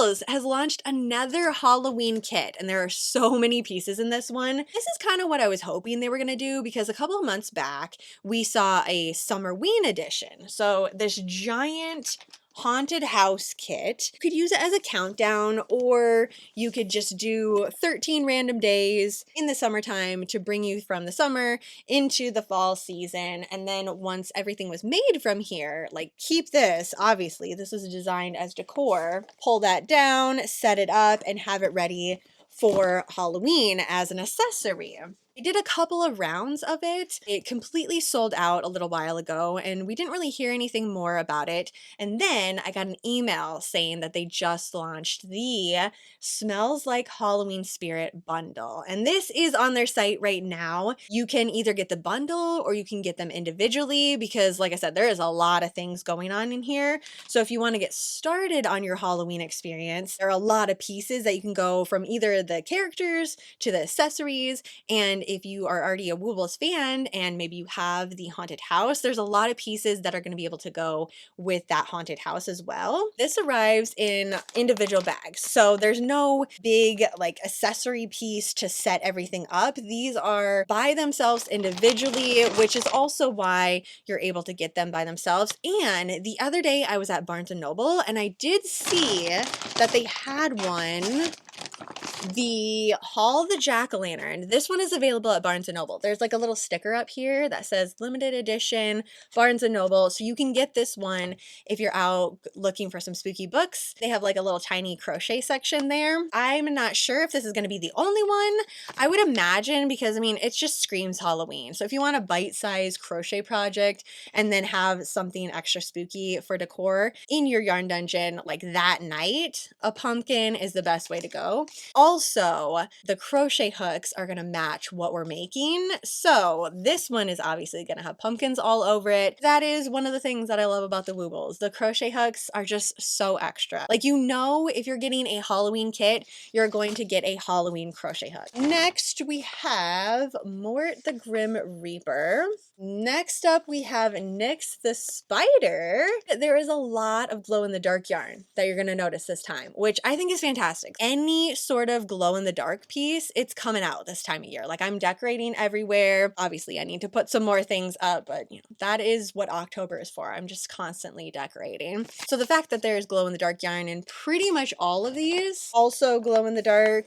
Woobles has launched another Halloween kit, and there are so many pieces in this one. This is kind of what I was hoping they were going to do, because a couple of months back, we saw a Summerween edition. So this giant haunted house kit. You could use it as a countdown, or you could just do 13 random days in the summertime to bring you from the summer into the fall season. And then once everything was made from here, like, keep this, obviously this is designed as decor, pull that down, set it up, and have it ready for Halloween as an accessory. We did a couple of rounds of it. It completely sold out a little while ago, and we didn't really hear anything more about it. And then I got an email saying that they just launched the Smells Like Halloween Spirit bundle. And this is on their site right now. You can either get the bundle or you can get them individually, because like I said, there is a lot of things going on in here. So if you want to get started on your Halloween experience, there are a lot of pieces that you can go from, either the characters to the accessories. And if you are already a Woobles fan and maybe you have the haunted house, there's a lot of pieces that are going to be able to go with that haunted house as well. This arrives in individual bags, so there's no big like accessory piece to set everything up. These are by themselves individually, which is also why you're able to get them by themselves. And the other day I was at Barnes & Noble and I did see that they had one, the Hall the Jack-o'-lantern. This one is available at Barnes & Noble. There's like a little sticker up here that says limited edition Barnes & Noble. So you can get this one if you're out looking for some spooky books. They have like a little tiny crochet section there. I'm not sure if this is going to be the only one. I would imagine, because I mean, it just screams Halloween. So if you want a bite-sized crochet project and then have something extra spooky for decor in your yarn dungeon like that night, a pumpkin is the best way to go. Also, the crochet hooks are going to match what we're making. So this one is obviously going to have pumpkins all over it. That is one of the things that I love about the Woobles. The crochet hooks are just so extra. Like, you know, if you're getting a Halloween kit, you're going to get a Halloween crochet hook. Next, we have Mort the Grim Reaper. Next up, we have Nyx the Spider. There is a lot of glow-in-the-dark yarn that you're going to notice this time, which I think is fantastic. Any sort of glow-in-the-dark piece, it's coming out this time of year. Like, I'm decorating everywhere. Obviously, I need to put some more things up, but you know, that is what October is for. I'm just constantly decorating. So the fact that there's glow-in-the-dark yarn in pretty much all of these, also glow-in-the-dark,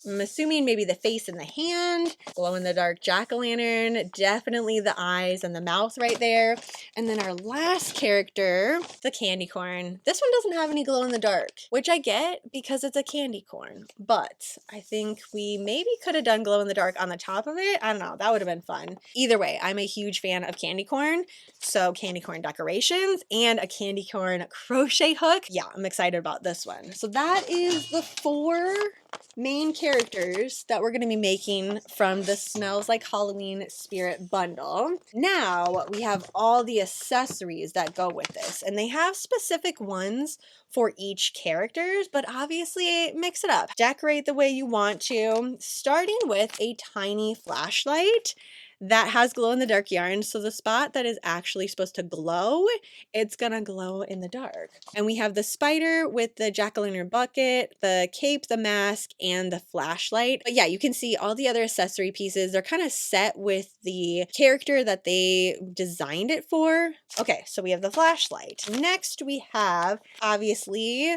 I'm assuming maybe the face and the hand, glow-in-the-dark jack-o'-lantern, definitely the eyes and the mouth right there. And then our last character, the candy corn. This one doesn't have any glow-in-the-dark, which I get because it's a candy corn, but I think we maybe could have done glow-in-the-dark on the top of it. I don't know, that would have been fun. Either way, I'm a huge fan of candy corn, so candy corn decorations and a candy corn crochet hook. Yeah, I'm excited about this one. So that is the 4 main characters that we're going to be making from the Smells Like Halloween Spirit bundle. Now we have all the accessories that go with this, and they have specific ones for each characters, but obviously mix it up. Decorate the way you want to, starting with a tiny flashlight that has glow-in-the-dark yarn. So the spot that is actually supposed to glow, it's gonna glow in the dark. And we have the spider with the jack-o'-lantern bucket, the cape, the mask, and the flashlight. But yeah, you can see all the other accessory pieces. They're kind of set with the character that they designed it for. Okay, so we have the flashlight. Next, we have, obviously,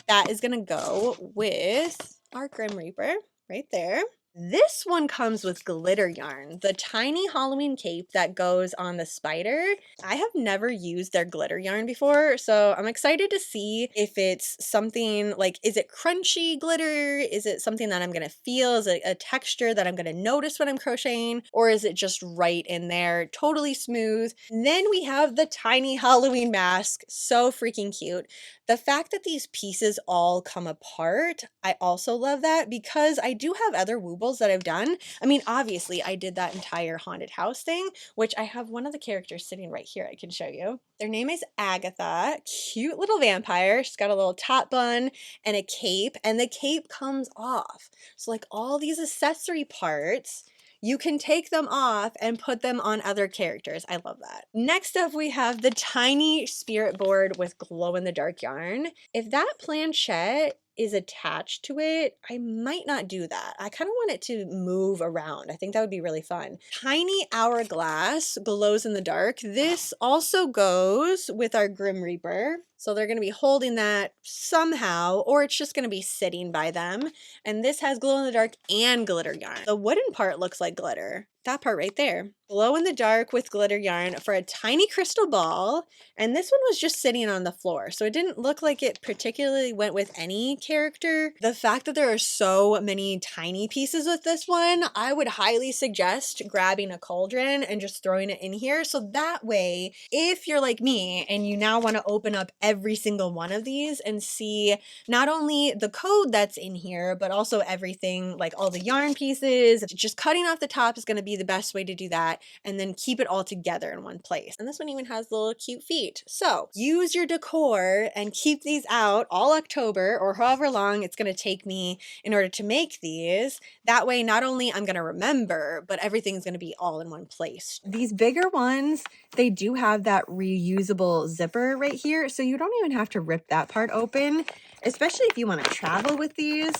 that is gonna go with our Grim Reaper right there. This one comes with glitter yarn, the tiny Halloween cape that goes on the spider. I have never used their glitter yarn before, so I'm excited to see if it's something like, is it crunchy glitter? Is it something that I'm going to feel? Is it a texture that I'm going to notice when I'm crocheting? Or is it just right in there, totally smooth? And then we have the tiny Halloween mask, so freaking cute. The fact that these pieces all come apart, I also love that, because I do have other Woobles that I've done. I mean, obviously, I did that entire haunted house thing, which I have one of the characters sitting right here I can show you. Their name is Agatha, cute little vampire. She's got a little top bun and a cape, and the cape comes off. So like all these accessory parts, you can take them off and put them on other characters. I love that. Next up, we have the tiny spirit board with glow-in-the-dark yarn. If that planchette is attached to it, I might not do that. I kind of want it to move around. I think that would be really fun. Tiny hourglass glows in the dark. This also goes with our Grim Reaper. So they're going to be holding that somehow, or it's just going to be sitting by them. And this has glow in the dark and glitter yarn. The wooden part looks like glitter. That part right there. Glow in the dark with glitter yarn for a tiny crystal ball. And this one was just sitting on the floor, so it didn't look like it particularly went with any character. The fact that there are so many tiny pieces with this one, I would highly suggest grabbing a cauldron and just throwing it in here. So that way, if you're like me and you now want to open up every single one of these and see not only the code that's in here, but also everything, like all the yarn pieces, just cutting off the top is going to be the best way to do that, and then keep it all together in one place. And this one even has little cute feet. So use your decor and keep these out all October, or however long it's going to take me in order to make these. That way, not only I'm going to remember, but everything's going to be all in one place. These bigger ones, they do have that reusable zipper right here, so you don't even have to rip that part open, especially if you want to travel with these.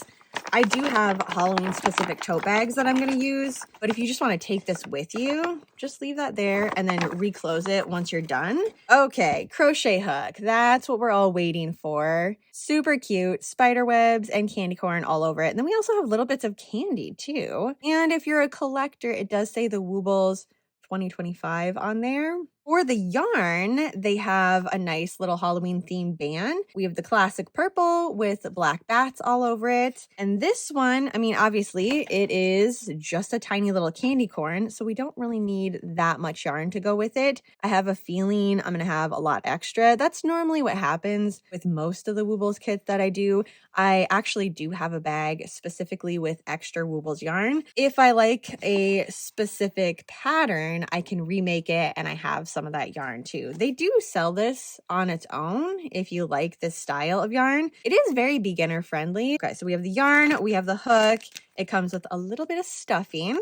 I do have Halloween specific tote bags that I'm going to use, but if you just want to take this with you, just leave that there and then reclose it once you're done. Okay, crochet hook. That's what we're all waiting for. Super cute, spider webs and candy corn all over it. And then we also have little bits of candy too. And if you're a collector, it does say the Woobles 2025 on there. For the yarn, they have a nice little Halloween themed band. We have the classic purple with black bats all over it. And this one, I mean, obviously it is just a tiny little candy corn, so we don't really need that much yarn to go with it. I have a feeling I'm going to have a lot extra. That's normally what happens with most of the Woobles kits that I do. I actually do have a bag specifically with extra Woobles yarn. If I like a specific pattern, I can remake it, and I have some of that yarn too. They do sell this on its own if you like this style of yarn. It is very beginner friendly. Okay, so we have the yarn, we have the hook. It comes with a little bit of stuffing.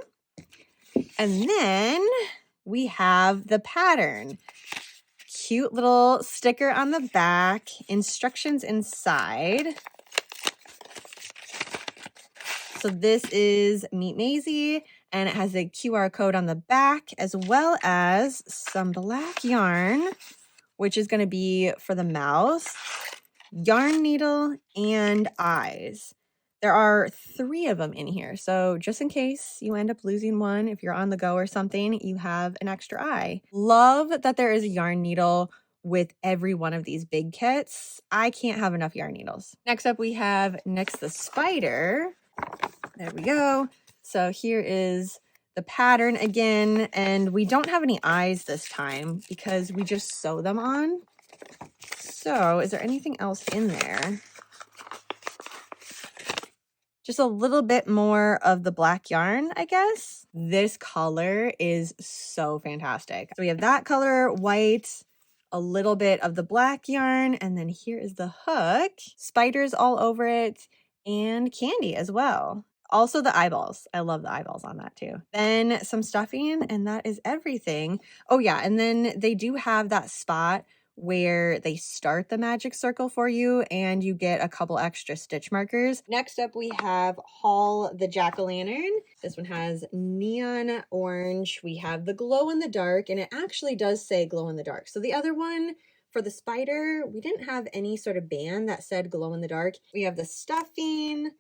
And then we have the pattern. Cute little sticker on the back, instructions inside. So this is Meet Maisie, and it has a QR code on the back, as well as some black yarn, which is going to be for the mouth, yarn needle, and eyes. There are 3 of them in here, so just in case you end up losing one, if you're on the go or something, you have an extra eye. Love that there is a yarn needle with every one of these big kits. I can't have enough yarn needles. Next up, we have Next the Spider. There we go. So here is the pattern again, and we don't have any eyes this time because we just sew them on. So is there anything else in there? Just a little bit more of the black yarn, I guess. This color is so fantastic. So we have that color, white, a little bit of the black yarn, and then here is the hook. Spiders all over it, and candy as well. Also the eyeballs. I love the eyeballs on that too. Then some stuffing, and that is everything. Oh yeah, and then they do have that spot where they start the magic circle for you, and you get a couple extra stitch markers. Next up, we have Haul the Jack-o'-lantern. This one has neon orange. We have the glow in the dark, and it actually does say glow in the dark. So the other one, for the spider, we didn't have any sort of band that said glow in the dark. We have the stuffing,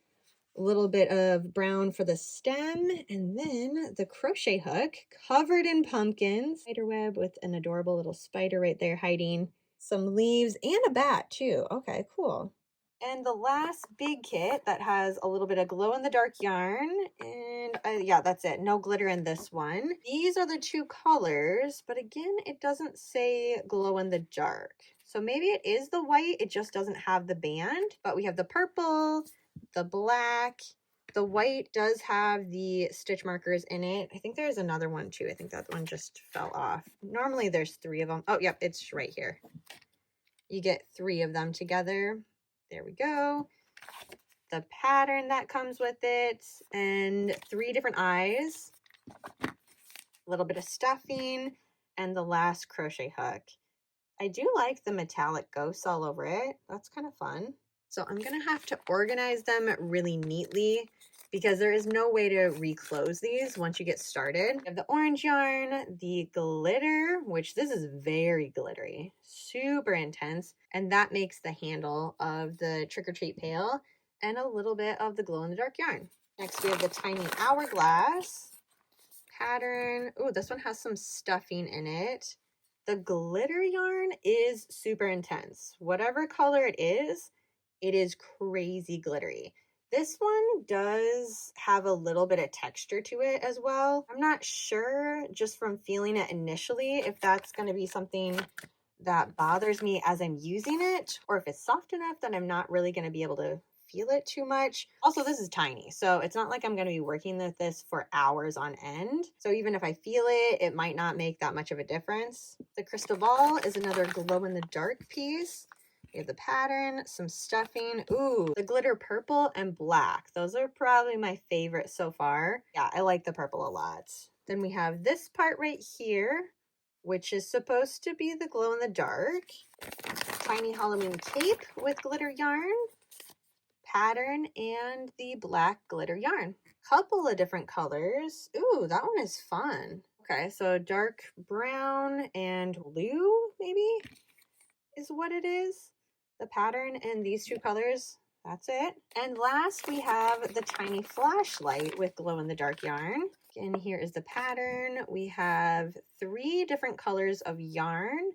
a little bit of brown for the stem, and then the crochet hook covered in pumpkins, spider web with an adorable little spider right there hiding, some leaves, and a bat too. Okay, cool. And the last big kit that has a little bit of glow in the dark yarn, and yeah, that's it. No glitter in this one. These are the 2 colors, but again, it doesn't say glow in the dark. So maybe it is the white, it just doesn't have the band. But we have the purple, the black, the white does have the stitch markers in it. I think there's another one too. I think that one just fell off. Normally there's 3 of them. Oh, yep, it's right here. You get 3 of them together. There we go. The pattern that comes with it, and 3 different eyes, a little bit of stuffing, and the last crochet hook. I do like the metallic ghosts all over it. That's kind of fun. So I'm gonna have to organize them really neatly because there is no way to reclose these once you get started. We have the orange yarn, the glitter, which this is very glittery, super intense, and that makes the handle of the trick or treat pail, and a little bit of the glow in the dark yarn. Next we have the tiny hourglass pattern. Oh, this one has some stuffing in it. The glitter yarn is super intense. Whatever color it is crazy glittery. This one does have a little bit of texture to it as well. I'm not sure, just from feeling it initially, if that's going to be something that bothers me as I'm using it, or if it's soft enough that I'm not really going to be able to feel it too much. Also, this is tiny, so it's not like I'm going to be working with this for hours on end. So even if I feel it, it might not make that much of a difference. The crystal ball is another glow in the dark piece. We have the pattern, some stuffing. Ooh, the glitter purple and black. Those are probably my favorite so far. Yeah, I like the purple a lot. Then we have this part right here, which is supposed to be the glow in the dark. Tiny Halloween cape with glitter yarn, pattern, and the black glitter yarn. Couple of different colors. Ooh, that one is fun. Okay, so dark brown and blue, maybe, is what it is. The pattern in these two colors, that's it. And last we have the tiny flashlight with glow in the dark yarn. And here is the pattern. We have 3 different colors of yarn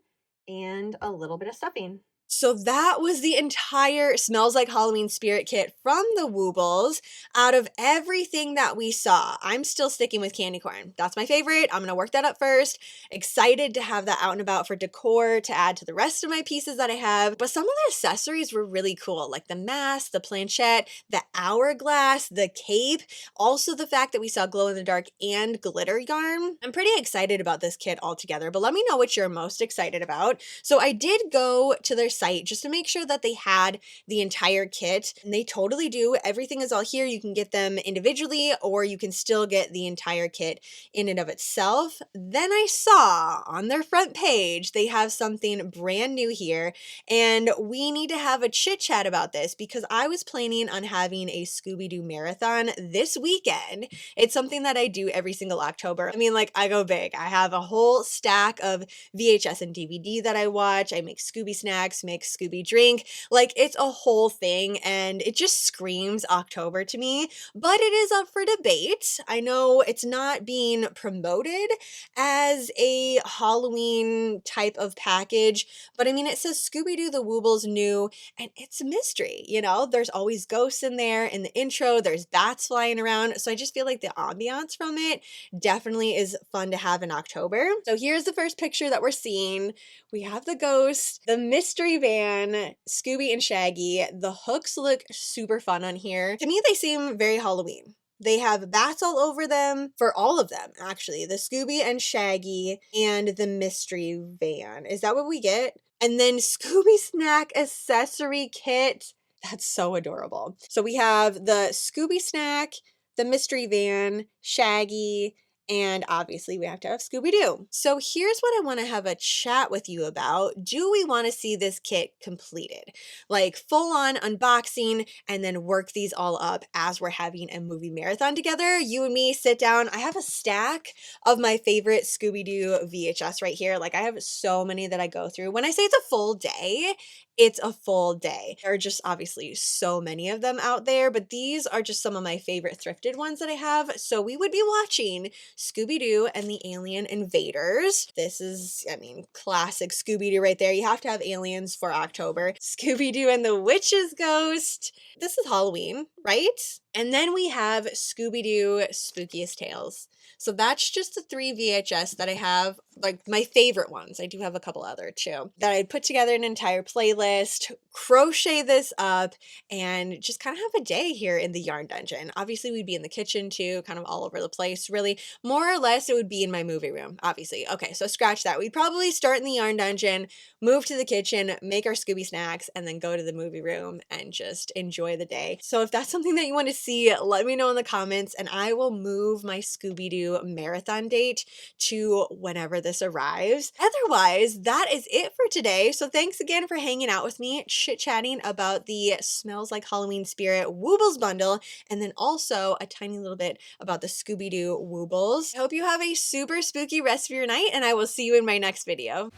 and a little bit of stuffing. So that was the entire Smells Like Halloween Spirit Kit from the Woobles. Out of everything that we saw, I'm still sticking with candy corn. That's my favorite. I'm gonna work that up first. Excited to have that out and about for decor to add to the rest of my pieces that I have. But some of the accessories were really cool, like the mask, the planchette, the hourglass, the cape. Also the fact that we saw glow in the dark and glitter yarn. I'm pretty excited about this kit altogether, but let me know what you're most excited about. So I did go to their site just to make sure that they had the entire kit, and they totally do. Everything is all here. You can get them individually, or you can still get the entire kit in and of itself. Then I saw on their front page they have something brand new here, and we need to have a chit chat about this because I was planning on having a Scooby-Doo marathon this weekend. It's something that I do every single October. I mean, like, I go big. I have a whole stack of VHS and DVD that I watch. I make Scooby snacks, make Scooby drink. Like, it's a whole thing, and it just screams October to me, but it is up for debate. I know it's not being promoted as a Halloween type of package, but I mean, it says Scooby-Doo the Woobles new, and it's a mystery, you know? There's always ghosts in there. In the intro, there's bats flying around, so I just feel like the ambiance from it definitely is fun to have in October. So here's the first picture that we're seeing. We have the ghost, the mystery van, Scooby and Shaggy. The hooks look super fun on here. To me, they seem very Halloween. They have bats all over them, for all of them, actually. The Scooby and Shaggy and the mystery van. Is that what we get? And then Scooby Snack accessory kit. That's so adorable. So we have the Scooby Snack, the mystery van, Shaggy, and obviously we have to have Scooby-Doo. So here's what I want to have a chat with you about. Do we want to see this kit completed? Like full on unboxing and then work these all up as we're having a movie marathon together? You and me sit down. I have a stack of my favorite Scooby-Doo VHS right here. Like I have so many that I go through. When I say it's a full day, it's a full day. There are just obviously so many of them out there, but these are just some of my favorite thrifted ones that I have. So we would be watching Scooby-Doo and the Alien Invaders. This is, I mean, classic Scooby-Doo right there. You have to have aliens for October. Scooby-Doo and the Witch's Ghost. This is Halloween, right? And then we have Scooby-Doo Spookiest Tales. So that's just the 3 VHS that I have, like my favorite ones. I do have a couple other too, that I put together an entire playlist, crochet this up, and just kind of have a day here in the yarn dungeon. Obviously we'd be in the kitchen too, kind of all over the place, really. More or less it would be in my movie room, obviously. Okay, so scratch that. We'd probably start in the yarn dungeon, move to the kitchen, make our Scooby snacks, and then go to the movie room and just enjoy the day. So if that's that's something that you want to see, let me know in the comments, and I will move my Scooby-Doo marathon date to whenever this arrives. Otherwise, that is it for today. So thanks again for hanging out with me, chit-chatting about the Smells Like Halloween Spirit Woobles bundle, and then also a tiny little bit about the Scooby-Doo Woobles. I hope you have a super spooky rest of your night, and I will see you in my next video.